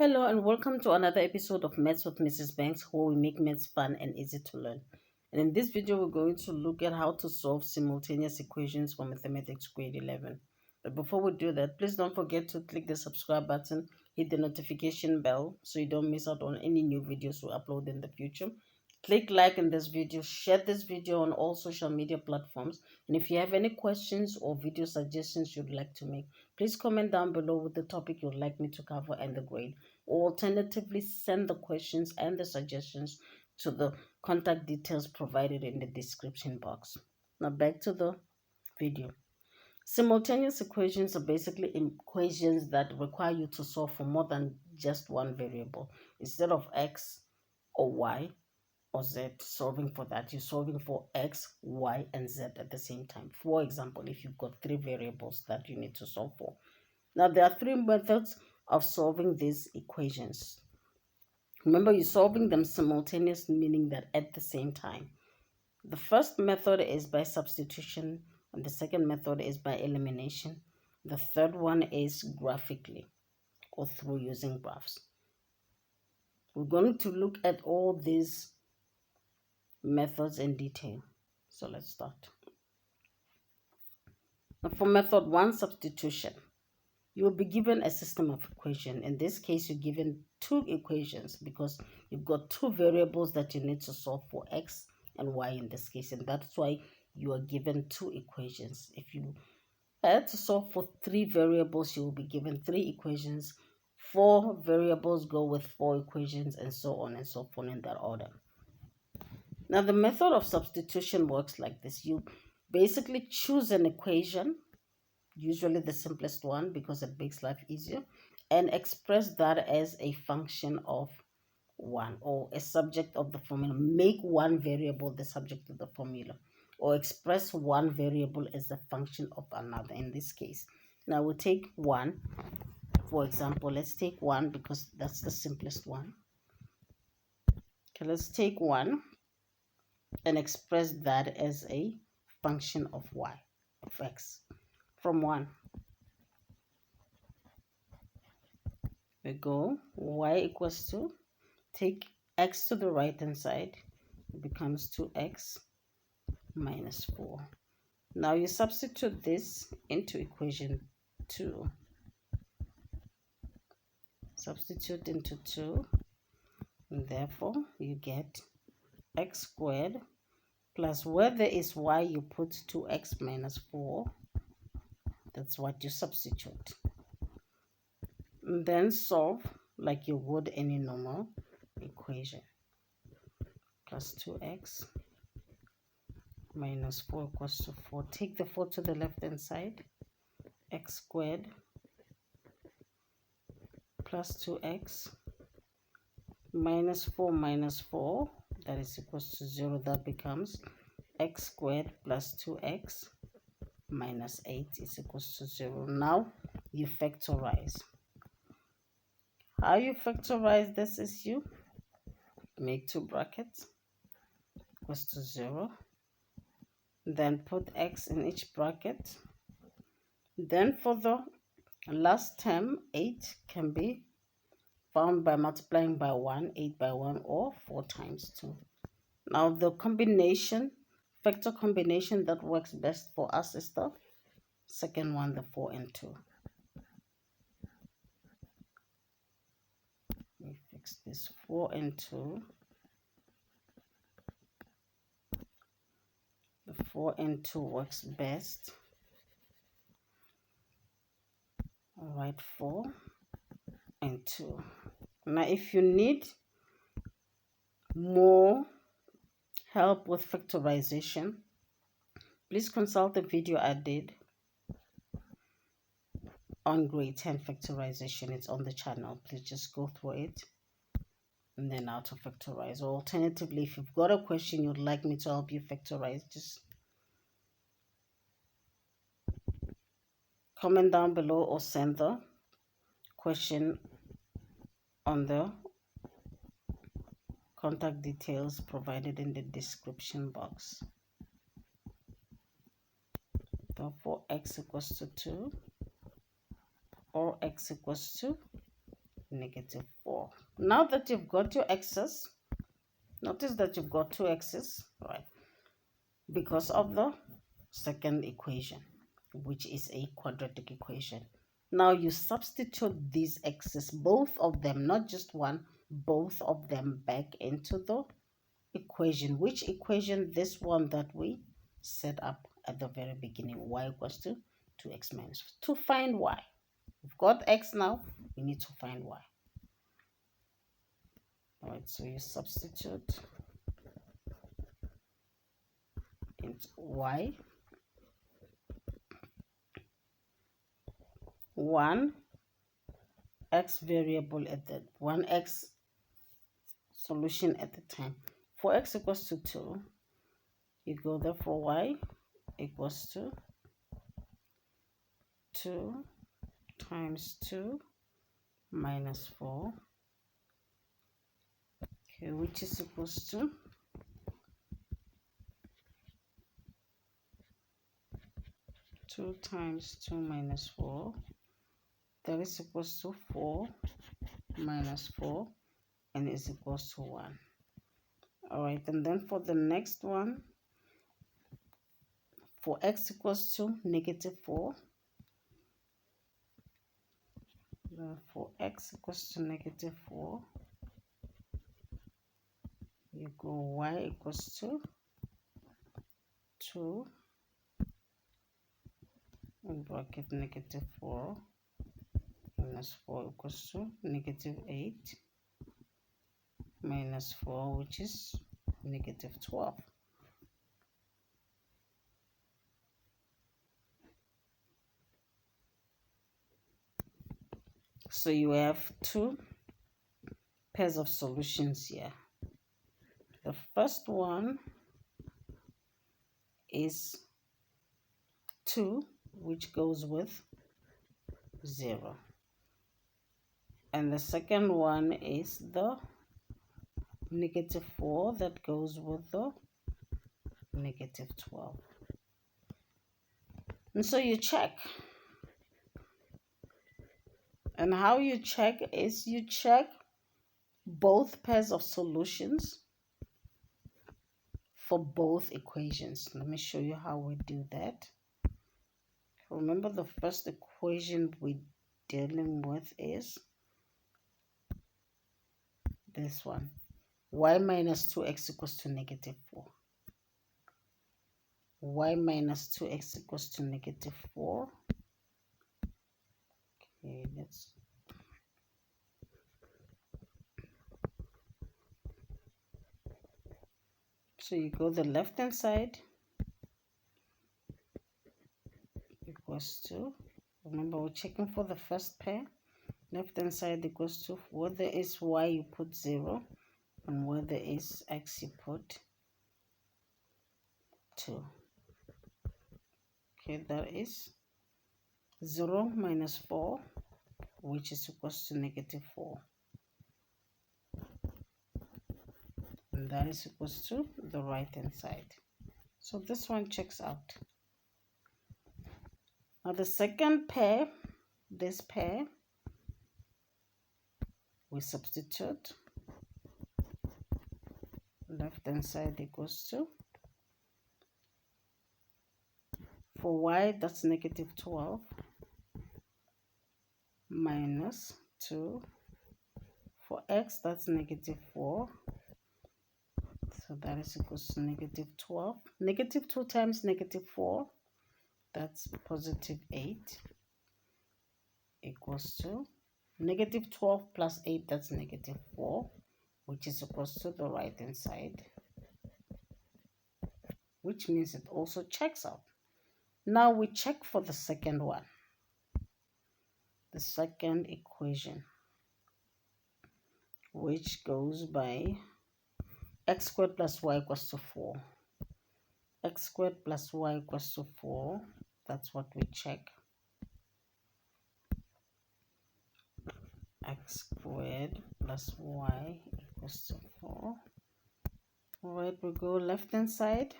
Hello and welcome to another episode of Maths with Mrs. Banks, where we make maths fun and easy to learn. And in this video, we're going to look at how to solve simultaneous equations for mathematics grade 11. But before we do that, please don't forget to click the subscribe button, hit the notification bell so you don't miss out on any new videos we upload in the future. Click like in this video, share this video on all social media platforms, and if you have any questions or video suggestions you'd like to make, please comment down below with the topic you'd like me to cover and the grade, or alternatively send the questions and the suggestions to the contact details provided in the description box. Now back to the video. Simultaneous equations are basically equations that require you to solve for more than just one variable. Instead of x or y or z solving for that, you're solving for x, y, and z at the same time. For example, if you've got three variables that you need to solve for. Now, there are three methods of solving these equations. Remember, you're solving them simultaneously, meaning that at the same time. The first method is by substitution, and the second method is by elimination. The third one is graphically, or through using graphs. We're going to look at all these methods in detail. So let's start. Now for method 1, substitution, you will be given a system of equation. In this case, you're given two equations because you've got two variables that you need to solve for, x and y in this case, and that's why you are given two equations. If you had to solve for three variables, you will be given three equations. Four variables go with four equations, and so on and so forth in that order. Now, the method of substitution works like this. You basically choose an equation, usually the simplest one because it makes life easier, and express that as a function of one or a subject of the formula. Make one variable the subject of the formula, or express one variable as a function of another in this case. Now, we'll take one. For example, let's take one because that's the simplest one. Okay, let's take one and express that as a function of y, of x. From 1, we go y equals to, take x to the right hand side, it becomes 2x minus 4. Now you substitute this into equation 2. Substitute into 2, and therefore you get x squared plus, where there is y, you put 2x minus 4. That's what you substitute. And then solve like you would any normal equation. Plus 2x minus 4 equals to 4. Take the 4 to the left hand side. X squared plus 2x minus 4, that is equals to 0. That becomes x squared plus 2x minus 8 is equals to 0. Now you factorize. How you factorize this is you make two brackets equals to 0. Then put x in each bracket. Then for the last term, 8 can be found by multiplying by 1, 8 by 1, or 4 times 2. Now the combination, factor combination that works best for us is the second one, the 4 and 2. We fix this 4 and 2. The 4 and 2 works best. All right, 4 and 2. Now, if you need more help with factorization, please consult the video I did on grade 10 factorization. It's on the channel. Please just go through it and then how to factorize. Or alternatively, if you've got a question you'd like me to help you factorize, just comment down below or send the question on the contact details provided in the description box. Therefore, x equals to 2 or x equals to negative 4. Now that you've got your x's, notice that you've got two x's, right? Because of the second equation, which is a quadratic equation. Now you substitute these x's, both of them, not just one, both of them back into the equation. Which equation? This one that we set up at the very beginning, y equals to 2x minus 4. To find y, we've got x now, we need to find y. All right, so you substitute into y, 1 x variable at that 1x solution at the time. For x equals to 2, you go there for y equals to 2 times 2 minus 4, okay, which is equals to 2 times 2 minus 4, that is equals to 4 minus 4, and is equals to 1. All right, and then for the next one, for x equals to negative 4, for x equals to negative 4, you go y equals to 2 in bracket negative 4 minus 4 equals to negative 8 minus 4, which is negative 12. So you have two pairs of solutions here. The first one is 2, which goes with 0. And the second one is the negative 4 that goes with the negative 12. And so you check. And how you check is you check both pairs of solutions for both equations. Let me show you how we do that. Remember, the first equation we're dealing with is this one. Y minus 2x equals to negative 4. Y minus 2x equals to negative 4. Okay, so you go the left hand side equals to, remember we're checking for the first pair, left hand side equals to, where there is y you put 0, and where there is x you put 2. Okay, that is 0 minus 4, which is equals to negative 4. And that is equals to the right hand side. So this one checks out. Now the second pair, this pair, we substitute. Left hand side equals to, for y that's negative 12 minus 2, for x that's negative 4, so that is equals to negative 12. Negative 2 times negative 4, that's positive 8, equals to negative 12 plus 8, that's negative 4, which is equals to the right hand side, which means it also checks out. Now we check for the second one, the second equation, which goes by x squared plus y equals to 4. X squared plus y equals to 4, that's what we check. X squared plus y equals to 4. All right, we go left hand side.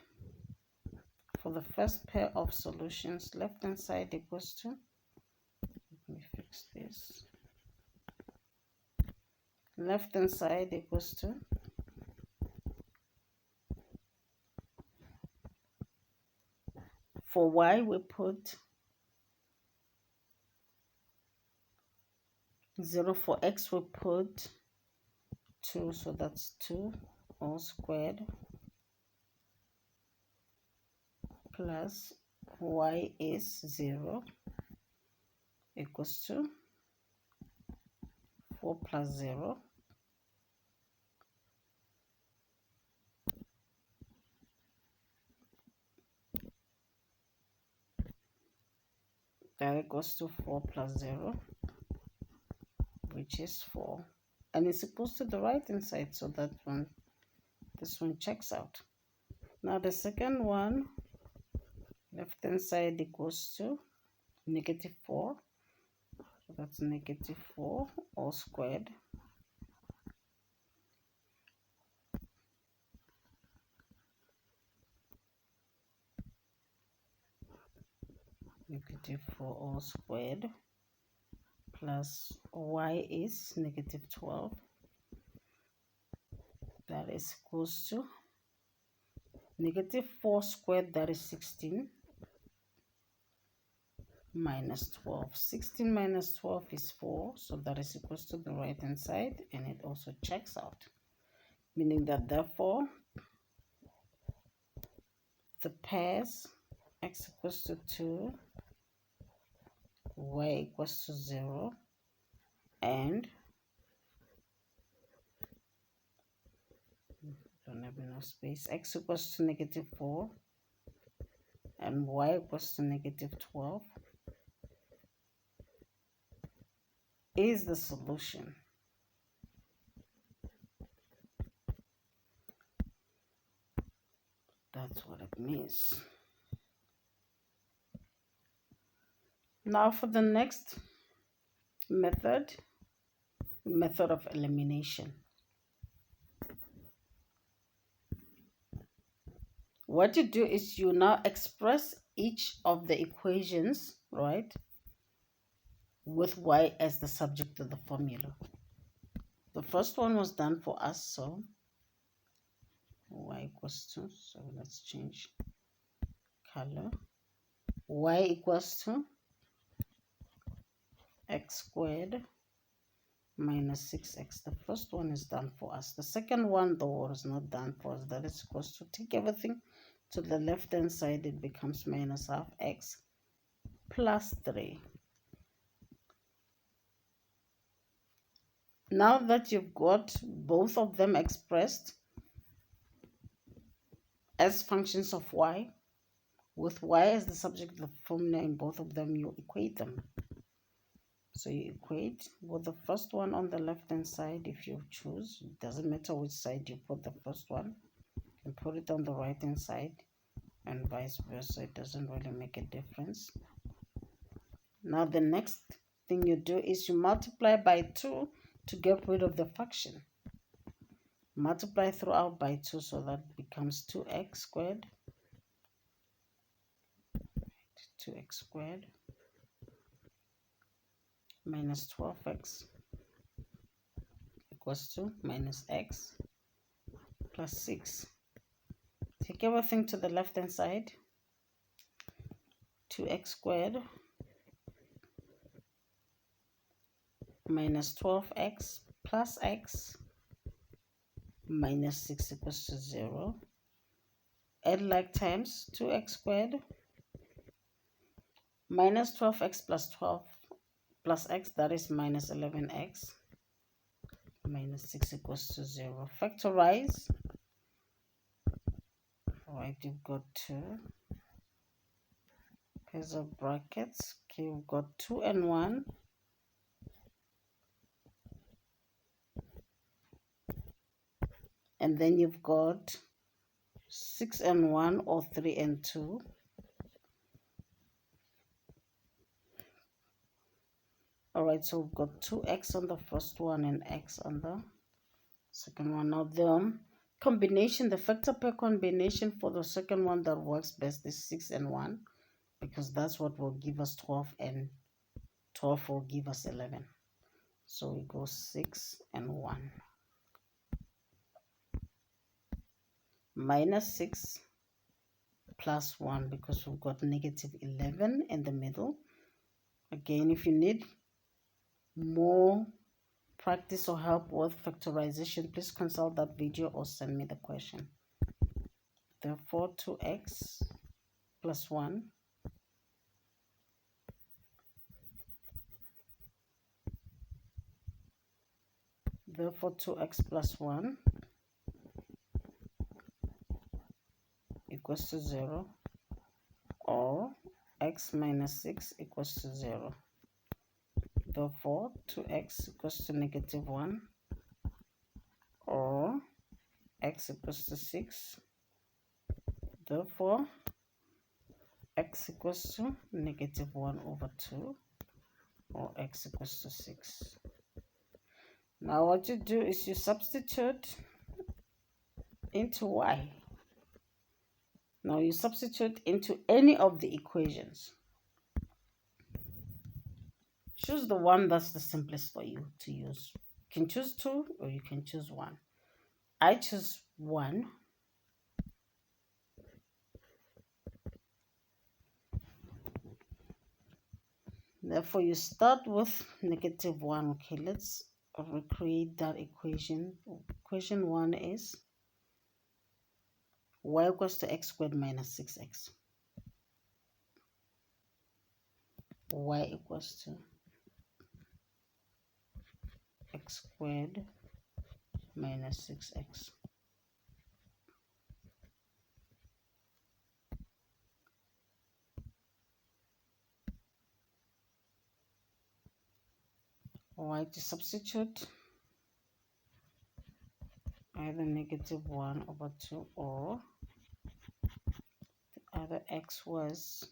For the first pair of solutions, left hand side equals to, let me fix this. left hand side equals to for y we put 0, for x we put 2, so that's 2 all squared plus y is 0 equals to 4 plus 0 that equals to 4 plus 0, which is 4, and it's equals to the right hand side, so that one, this one checks out. Now the second one, left hand side equals to -4, so that's -4 all squared -4 all squared plus y is -12, that is equals to -4 squared, that is 16, minus 12. 16 minus 12 is 4, so that is equals to the right hand side, and it also checks out, meaning that therefore the pairs x equals to 2, y equals to 0, and don't have enough space, x equals to -4 and y equals to -12 is the solution. That's what it means. Now for the next method of elimination. What you do is you now express each of the equations, right, with y as the subject of the formula. The first one was done for us, so y equals to, so let's change color, y equals to x squared minus 6x. The first one is done for us. The second one, though, was not done for us. That is equals to, take everything to the left hand side, it becomes minus half x plus 3. Now that you've got both of them expressed as functions of y, with y as the subject of the formula in both of them, you equate them. So you equate with the first one on the left hand side, if you choose, it doesn't matter which side you put the first one, and put it on the right hand side, and vice versa, it doesn't really make a difference. Now the next thing you do is you multiply by 2 to get rid of the fraction. Multiply throughout by 2, so that becomes 2x squared, 2x squared minus 12x equals to minus x plus 6. Take everything to the left hand side, 2x squared minus 12x plus x minus 6 equals to 0. Add like times, 2x squared minus 12x plus 12 plus x, that is minus 11x, minus 6 equals to 0. Factorize. Alright, you've got 2 pairs of brackets. Okay, you've got 2 and 1. And then you've got 6 and 1, or 3 and 2. Alright, so we've got 2x on the first one and x on the second one. Now the combination, the factor pair combination for the second one that works best is 6 and 1, because that's what will give us 12, and 12 will give us 11. So we go 6 and and 1. Minus 6 plus 1, because we've got negative 11 in the middle. Again, if you need more practice or help with factorization, please consult that video or send me the question. Therefore, 2x plus 1 therefore 2x plus 1 equals to 0, or x minus 6 equals to 0. Therefore, 2x equals to negative 1, or x equals to 6. Therefore, x equals to negative 1 over 2, or x equals to 6. Now what you do is you substitute into y. Now you substitute into any of the equations. Choose the one that's the simplest for you to use. You can choose 2 or you can choose 1. I choose 1. Therefore, you start with negative 1. Okay, let's recreate that equation. Equation 1 is y equals to x squared minus 6x. Y equals to x squared minus 6x. Y to substitute either negative 1 over 2, or the other x was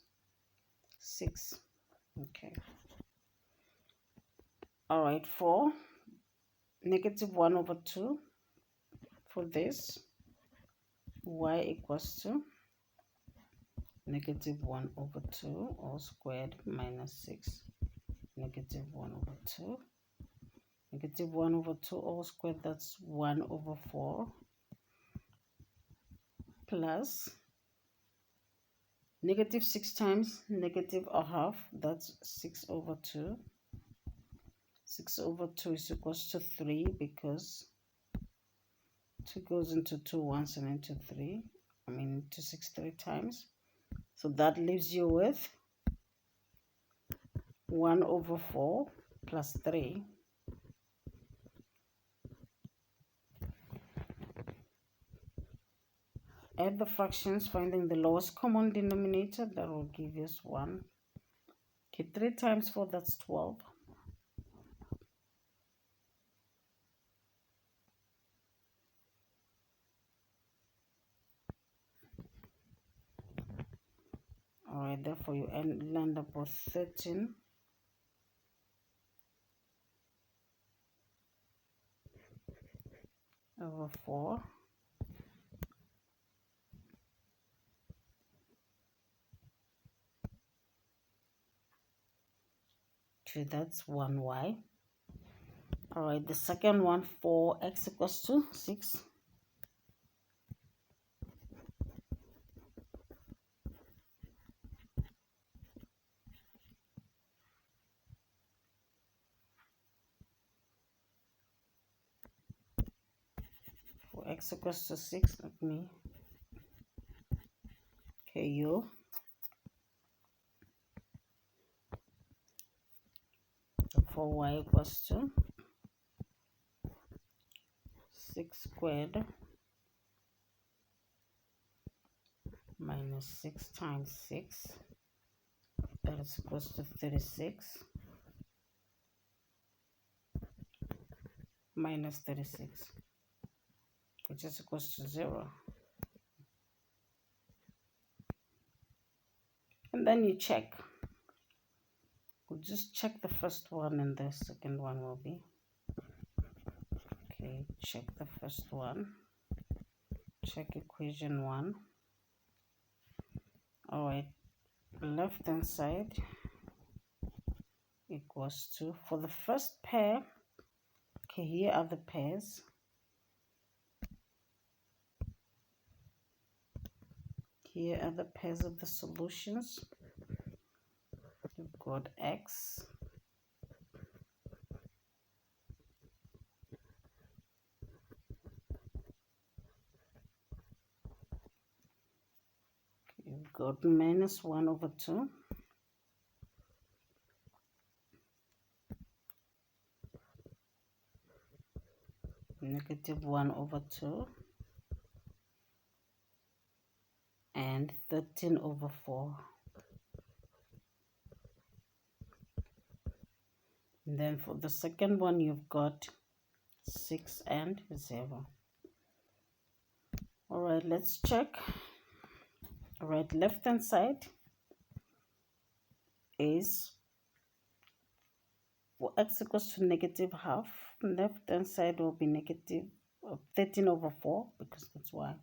6. Okay. All right, for negative 1 over 2, for this, y equals to negative 1 over 2 all squared minus 6. Negative 1 over 2. Negative 1 over 2 all squared, that's 1 over 4. Plus negative 6 times negative a half, that's 6 over 2. 6 over 2 is equals to 3, because 2 goes into 2 once and into 3. Into 6 3 times. So that leaves you with 1 over 4 plus 3. Add the fractions, finding the lowest common denominator. That will give us 1. Okay, 3 times 4, that's 12. Alright, therefore you end up with 13 over 4. Okay, that's 1y. Alright, the second one, for x equals to 6. For x equals to 6, let me KU. For y equals to 6 squared minus 6 times 6, that is equals to 36, minus 36, which is equals to 0. And then you check. We'll just check the first one, and the second one will be. Okay, check the first one. Check equation 1. Alright, left hand side equals to, for the first pair, Okay, here are the pairs. Here are the pairs of the solutions. You've got x you've got minus 1 over 2, negative 1 over 2, and 13 over 4. And then for the second one, you've got 6 and 0. All right, let's check. All right, left hand side is for x equals to negative half. Left hand side will be negative 13 over 4, because that's why.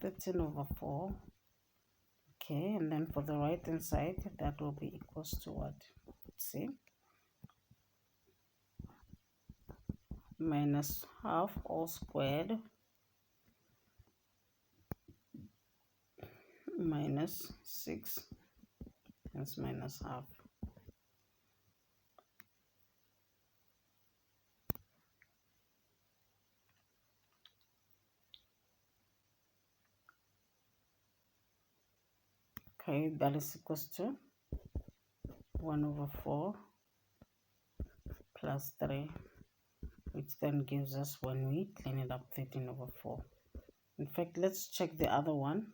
13 over 4. Okay, and then for the right hand side, that will be equals to what? Let's see. Minus half all squared minus 6, that's minus half. Okay, that is equals to 1 over 4 plus 3, which then gives us, when we clean it up, 13 over 4. In fact, let's check the other one,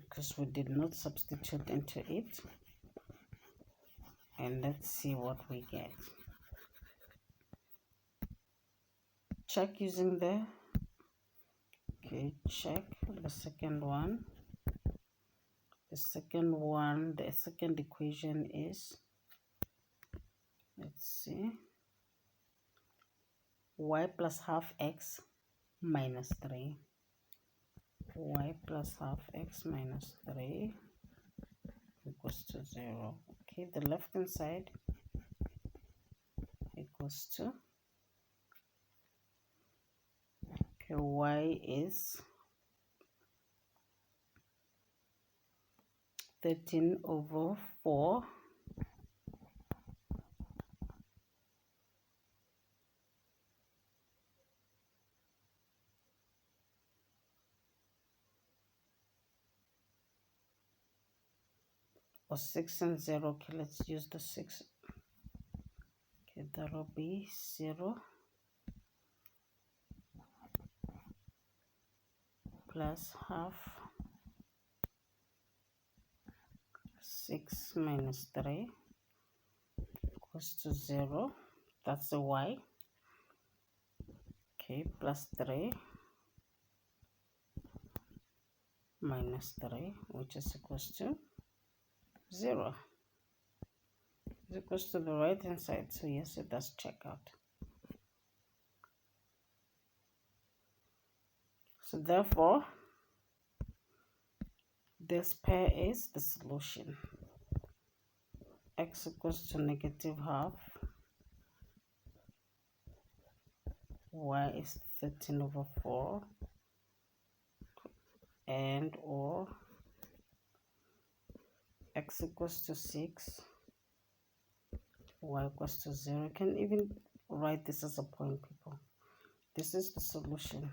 because we did not substitute into it. And let's see what we get. Check using the, okay, check the second one. The second equation is, let's see, y plus half x minus 3. Y plus half x minus 3 equals to 0. Okay, the left hand side equals to, okay, y is 13 over 4 or 6 and 0. Okay, let's use the 6. Okay, that will be 0 plus half 6 minus 3 equals to 0. That's the y. Okay, plus 3 minus 3, which is equals to 0. It's equals to the right hand side, so yes, it does check out. So therefore, this pair is the solution. X equals to negative half, y is 13 over 4, and or x equals to 6, y equals to 0. You can even write this as a point, people. This is the solution.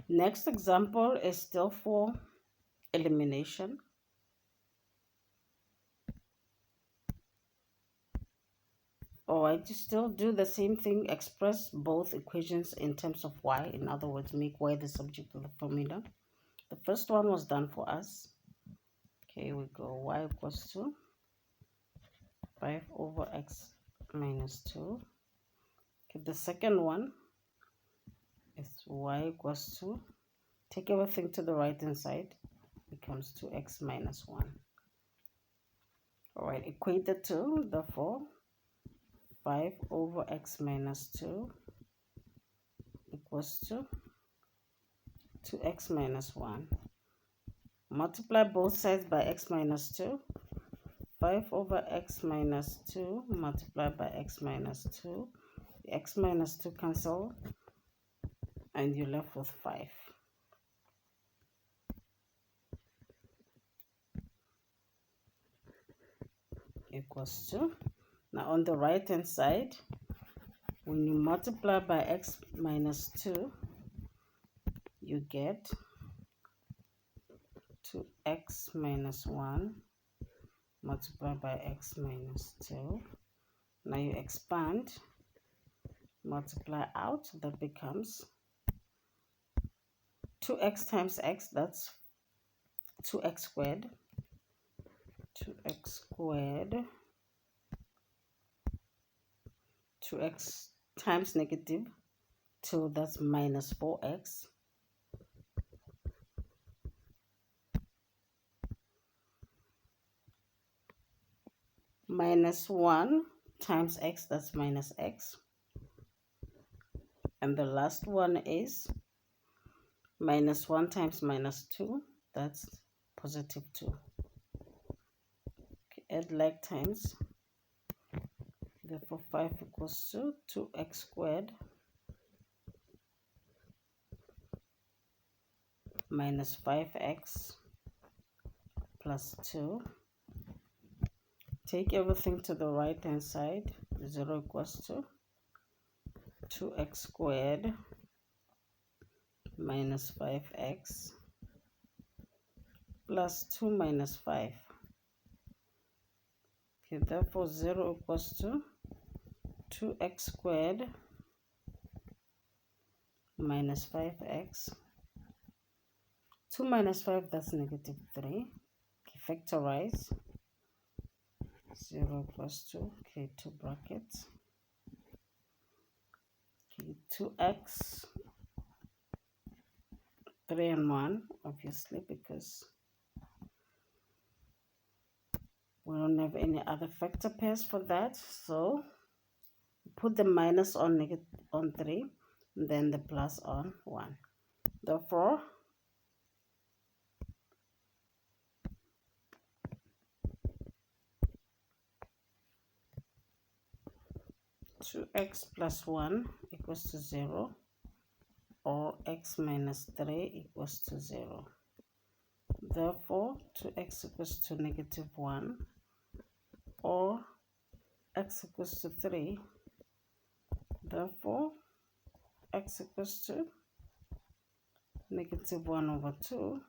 Next example is still for elimination. Alright, you still do the same thing, express both equations in terms of y. In other words, make y the subject of the formula. The first one was done for us. Okay, we go y equals to 5 over x minus 2. Okay, the second one is y equals to, take everything to the right hand side, becomes 2x minus 1. Alright, equate the two, therefore 5 over x minus 2 equals to 2x minus 1. Multiply both sides by x minus 2. 5 over x minus 2 multiplied by x minus 2. The x minus 2 cancel and you're left with 5. Equals to, now on the right hand side, when you multiply by x minus 2, you get 2x minus 1 multiplied by x minus 2. Now you expand, multiply out, that becomes 2x times x, that's 2x squared. 2x squared, 2x times negative 2, that's minus 4x. Minus 1 times x, that's minus x. And the last one is minus 1 times minus 2, that's positive 2. Okay, add like times. Therefore 5 equals to 2x squared minus 5x plus 2. Take everything to the right hand side. 0 equals to 2x squared minus 5x plus 2 minus 5. Okay, therefore 0 equals to 2x squared minus 5x. 2 minus 5, that's negative 3. Okay, factorize. 0 equals to, okay, 2 brackets. Okay, 2x, 3 and 1, obviously, because we don't have any other factor pairs for that. So put the minus on negative on 3, and then the plus on 1. Therefore, two x plus 1 equals to 0, or x minus 3 equals to 0. Therefore, 2x equals to negative 1, or x equals to 3. Therefore, x equals to negative 1 over 2,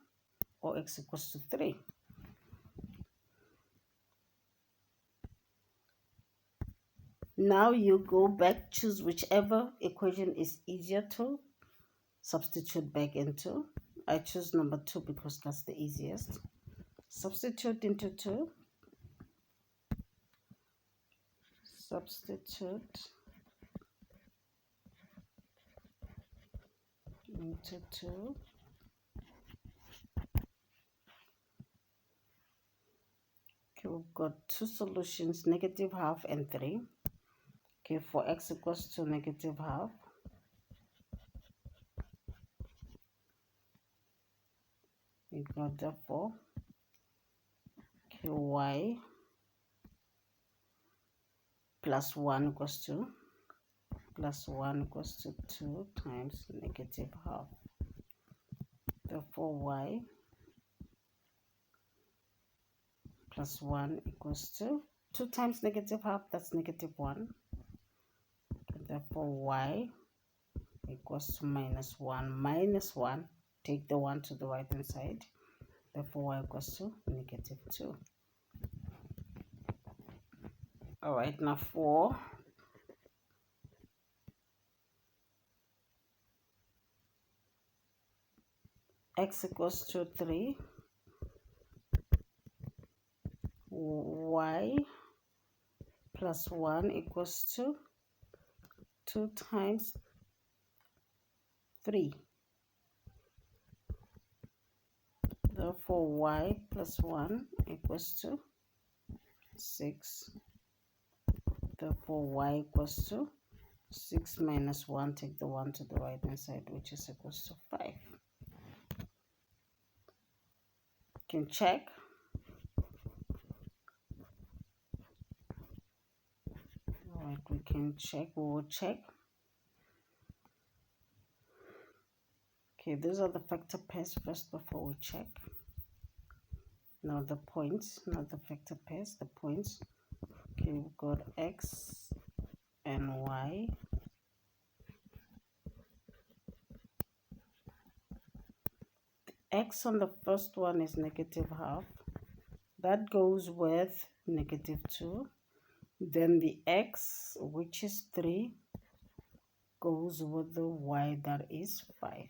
or x equals to 3. Now you go back, choose whichever equation is easier to substitute back into. I choose number 2 because that's the easiest. Substitute into 2. Substitute into 2. Okay, we've got two solutions, negative half and 3. Okay, for x equals to negative half, we got therefore, okay, y plus 1 equals to, plus 1 equals to 2 times negative half. Therefore, y plus 1 equals to 2 times negative half, that's negative 1. Therefore, y equals to minus 1. Minus 1, take the 1 to the right hand side. Therefore, y equals to negative 2. Alright, now for x equals to 3, y plus 1 equals to 2 times 3. Therefore, y plus 1 equals to 6. Therefore, y equals to 6 minus 1, take the 1 to the right hand side, which is equals to 5. Can check. Alright, we can check, we will check. Okay, these are the factor pairs first before we check. Now the points, not the factor pairs, the points. Okay, we've got x and y. X on the first one is -half. That goes with -2. Then the x, which is 3, goes with the y, that is 5.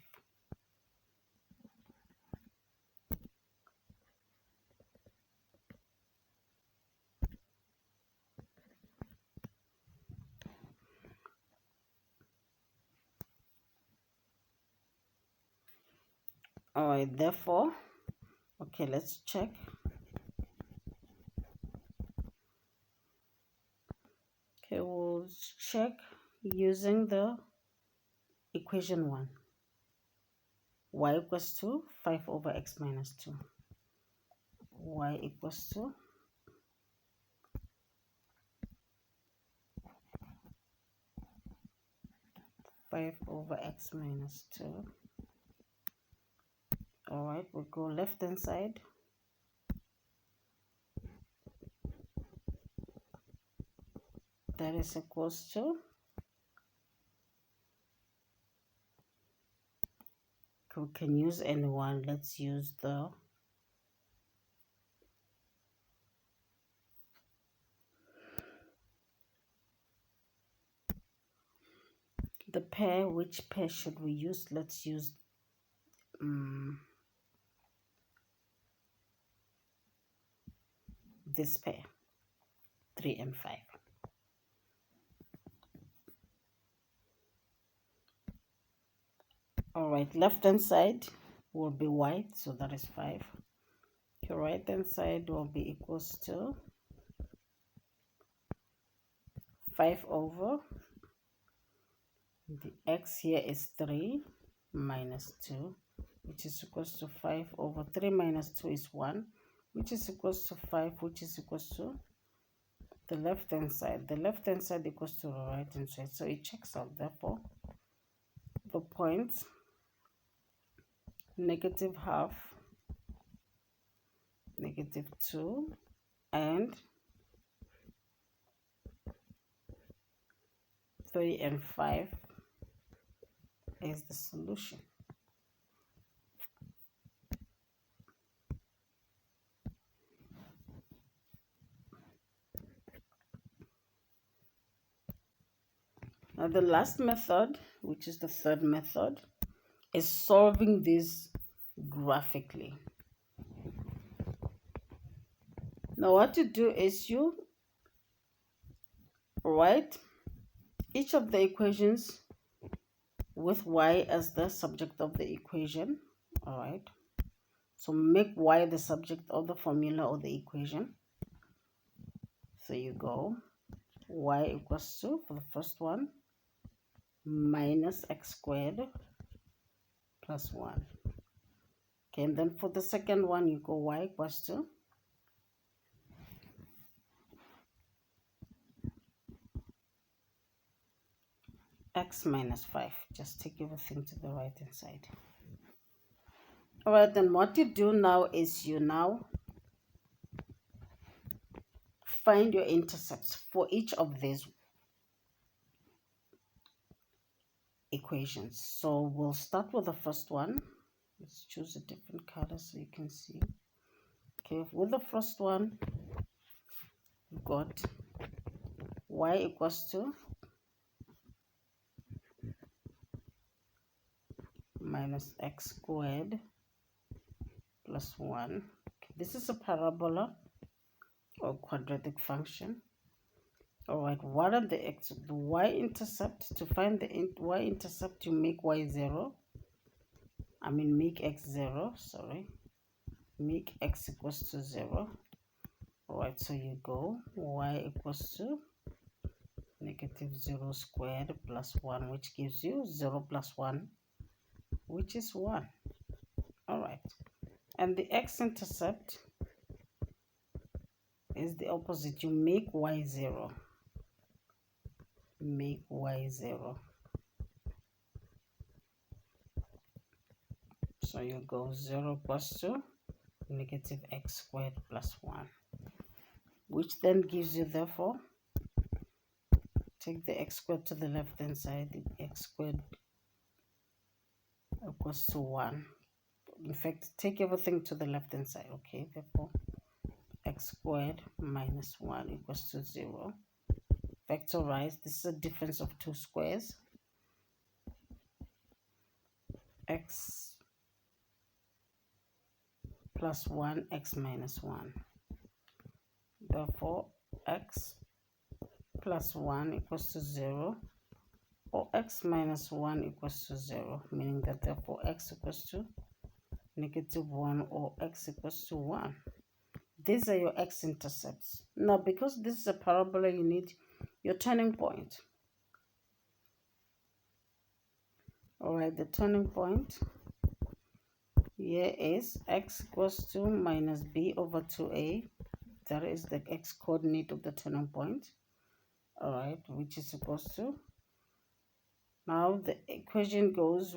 Alright, therefore, okay, let's check. Okay, we'll check using the equation 1. Y equals to 5 over x minus 2. Y equals to 5 over x minus 2. Alright, we'll go left hand side. That is equals to we can use anyone. Let's use the pair. Which pair should we use? Let's use this pair, 3 and 5. Alright, left hand side will be y, so that is 5. Okay, right hand side will be equals to 5 over the x here is 3 minus 2, which is equals to 5 over 3 minus 2 is 1, which is equals to 5, which is equals to the left hand side. The left hand side equals to the right hand side, so it checks out. Therefore, the points -half, -2, and 3 and 5 is the solution. Now the last method, which is the third method, is solving this graphically. Now what you do is you write each of the equations with y as the subject of the equation. Alright, so make y the subject of the formula or the equation. So you go y equals to, for the first one, minus x squared plus 1. Okay, and then for the second one, you go y equals to x minus 5. Just take everything to the right hand side. Alright, then what you do now is you now find your intercepts for each of these equations. So we'll start with the first one. Let's choose a different color so you can see. Okay, with the first one, we've got y equals to minus x squared plus 1. Okay, this is a parabola or quadratic function. Alright, what are the y-intercept? To find the y-intercept, you make make x 0, sorry. Make x equals to 0. Alright, so you go y equals to negative 0 squared plus 1, which gives you 0 plus 1, which is 1. All right. And the x-intercept is the opposite. You make y 0. Make y 0. So you go 0 plus 2, negative x squared plus 1, which then gives you, therefore, take the x squared to the left hand side, the x squared equals to 1. In fact, take everything to the left hand side, okay? Therefore, x squared minus 1 equals to 0. Factorize, this is a difference of two squares. X plus 1, x minus 1. Therefore, x plus 1 equals to 0, or x minus 1 equals to 0, meaning that therefore x equals to negative 1 or x equals to 1. These are your x-intercepts. Now, because this is a parabola, you need your turning point. All right, the turning point here is x equals to minus b over 2a. That is the x coordinate of the turning point. All right, which is equals to, now the equation goes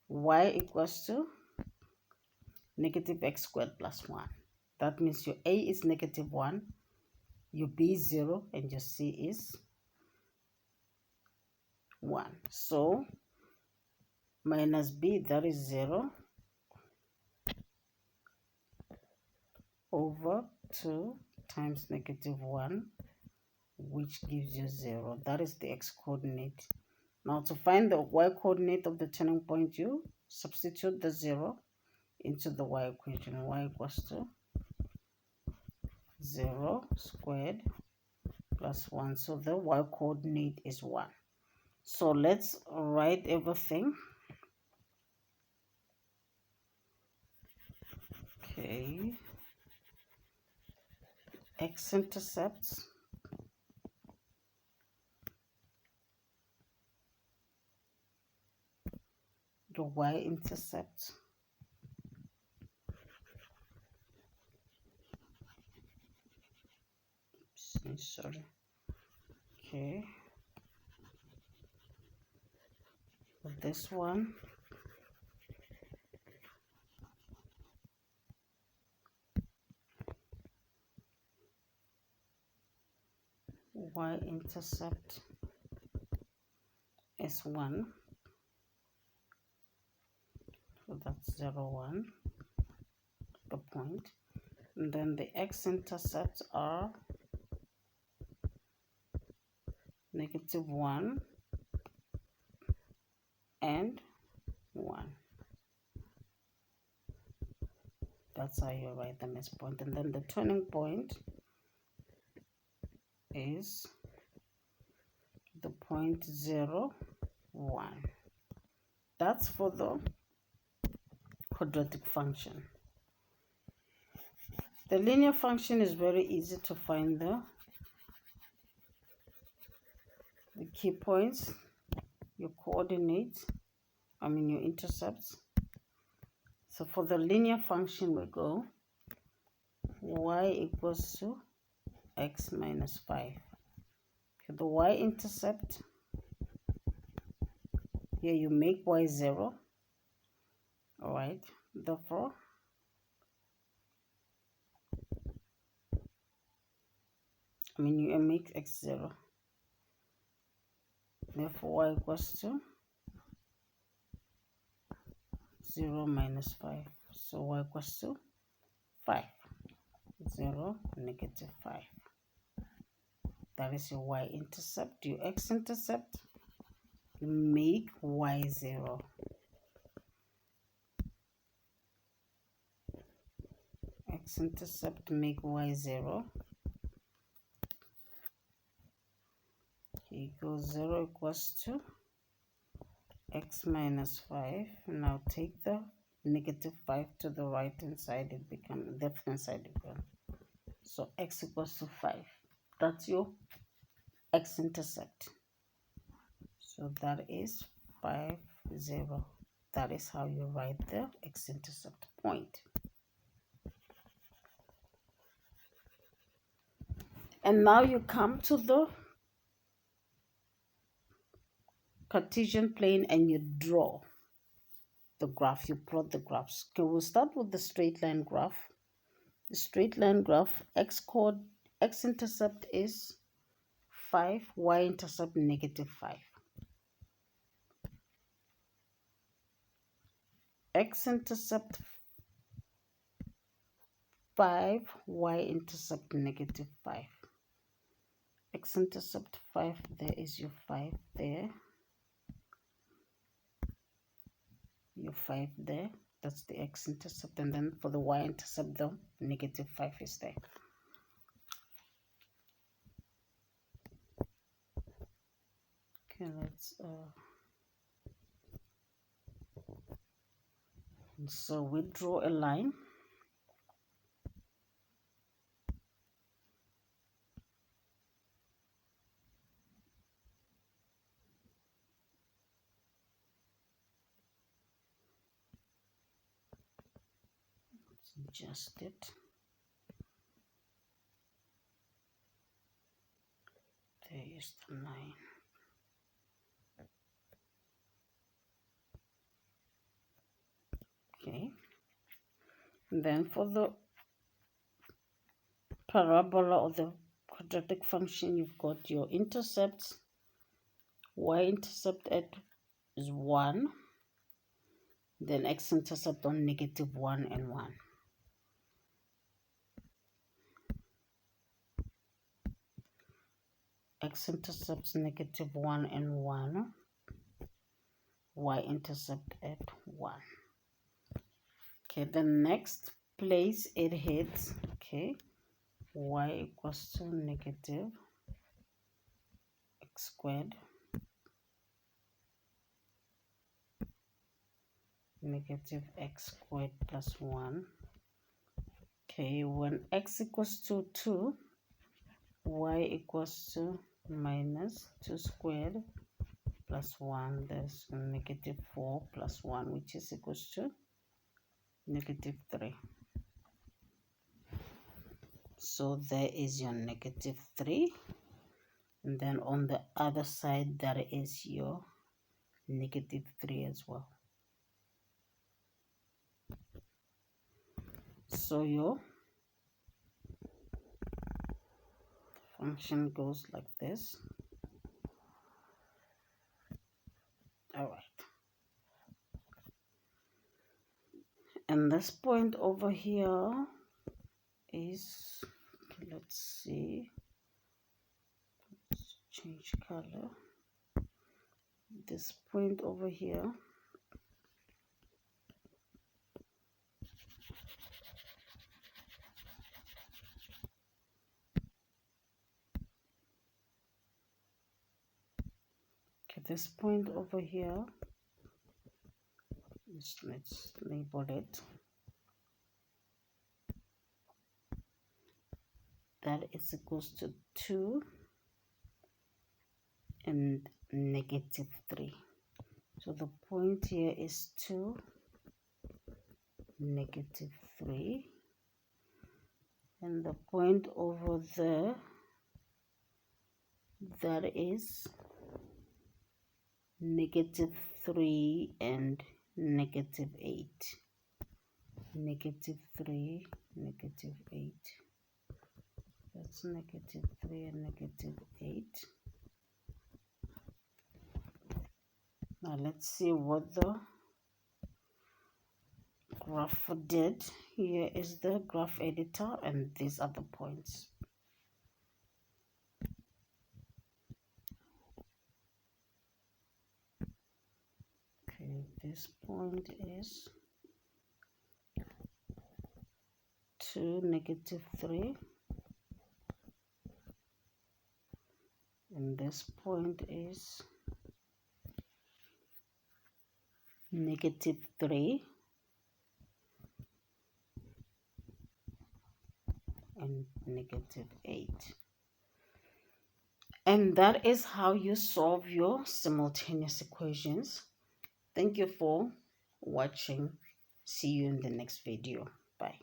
y equals to negative x squared plus 1. That means your a is negative 1, your b is 0, and your c is 1. So minus b, that is 0, over 2 times negative 1, which gives you 0. That is the x coordinate. Now to find the y coordinate of the turning point, you substitute the 0 into the y equation. Y equals to 0 squared plus 1. So the y coordinate is 1. So let's write everything. Okay. X-intercepts the y-intercept sorry. Okay. This one y-intercept is 1. So that's 0, 1, the point. And then the x-intercepts are negative 1 and 1. That's how you write them as point. And then the turning point is the point 0, 1. That's for the quadratic function. The linear function is very easy to find the key points, your coordinates, your intercepts. So for the linear function, we go y equals to x minus 5. Okay, the y-intercept, here you make y 0. All right, therefore you make x 0. Therefore y equals to 0 minus 5. So y equals to 5. 0, negative 5. That is your y-intercept. Your x-intercept, you make y 0. X-intercept, make y 0. Here goes 0 equals to x minus 5. Now take the negative 5 to the right hand side, it becomes left hand side again. So x equals to 5. That's your x-intercept. So that is 5, 0. That is how you write the x-intercept point. And now you come to the Cartesian plane and you draw the graph. You plot the graphs. Okay, we'll start with the straight line graph. The straight line graph, x-intercept is 5, y-intercept -5. X-intercept 5, y-intercept -5. X-intercept 5, there is your 5 there. Your 5 there. That's the x-intercept. And then for the y-intercept, the -5 is there. Okay, let's so we draw a line. Adjust it. There is the line. Okay. And then for the parabola or the quadratic function, you've got your intercepts. Y-intercept at is 1. Then x-intercept on -1 and 1. X-intercepts -1 and 1. Y-intercept at 1. Okay, the next place it hits, okay, y equals to negative x squared plus 1. Okay, when x equals to 2, y equals to minus 2 squared plus 1. There's -4 plus 1, which is equals to -3. So there is your -3. And then on the other side, there is your -3 as well. So your function goes like this. All right. And this point over here is, okay, let's see, let's change color. This point over here this point over here is, let's label it, that is equals to 2 and -3. So the point here is 2, -3, and the point over there, that is -3 and -8. -3, -8. That's -3 and -8. Now let's see what the graph did. Here is the graph editor, and these are the points. Okay, this point is 2, -3, and this point is -3 and -8. And that is how you solve your simultaneous equations. Thank you for watching. See you in the next video. Bye.